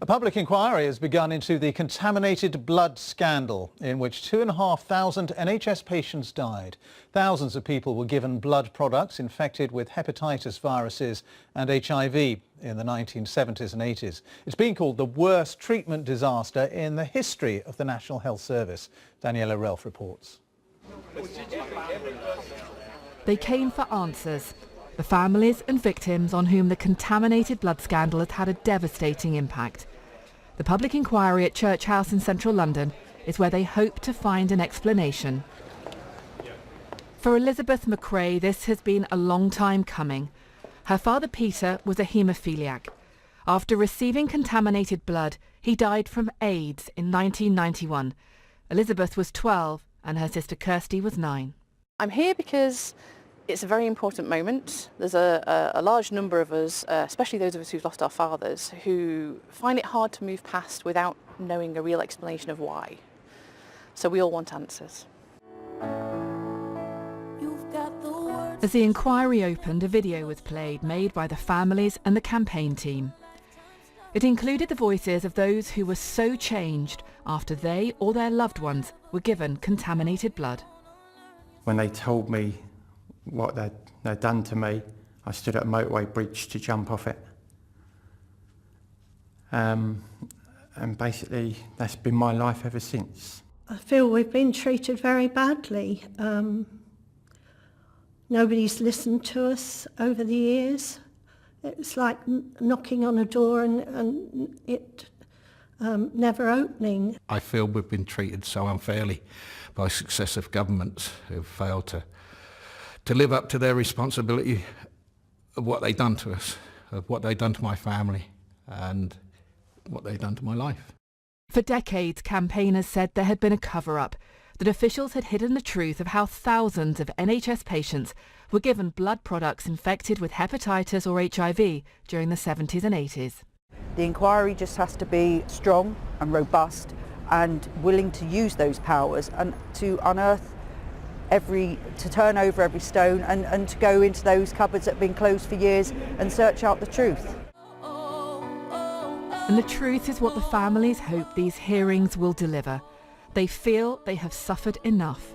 A public inquiry has begun into the Contaminated Blood Scandal, in which 2,500 NHS patients died. Thousands of people were given blood products infected with hepatitis viruses and HIV in the 1970s and 80s. It's been called the worst treatment disaster in the history of the National Health Service. Daniela Relf reports. They came for answers. The families and victims on whom the contaminated blood scandal has had a devastating impact. The public inquiry at Church House in central London is where they hope to find an explanation. For Elizabeth McRae, this has been a long time coming. Her father Peter was a haemophiliac. After receiving contaminated blood, he died from AIDS in 1991. Elizabeth was 12 and her sister Kirsty was 9. I'm here because it's a very important moment. There's a large number of us, especially those of us who've lost our fathers, who find it hard to move past without knowing a real explanation of why. So we all want answers. As the inquiry opened, a video was played made by the families and the campaign team. It included the voices of those who were so changed after they or their loved ones were given contaminated blood. When they told me what they'd done to me, I stood at a motorway bridge to jump off it. And basically that's been my life ever since. I feel we've been treated very badly. Nobody's listened to us over the years. It's like knocking on a door and it never opening. I feel we've been treated so unfairly by successive governments who've failed to live up to their responsibility of what they've done to us, of what they've done to my family and what they've done to my life. For decades, campaigners said there had been a cover-up, that officials had hidden the truth of how thousands of NHS patients were given blood products infected with hepatitis or HIV during the 70s and 80s. The inquiry just has to be strong and robust and willing to use those powers and to unearth to turn over every stone and to go into those cupboards that have been closed for years and search out the truth. And the truth is what the families hope these hearings will deliver. They feel they have suffered enough.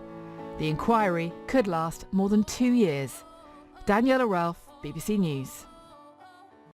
The inquiry could last more than 2 years. Daniela Relf, BBC News.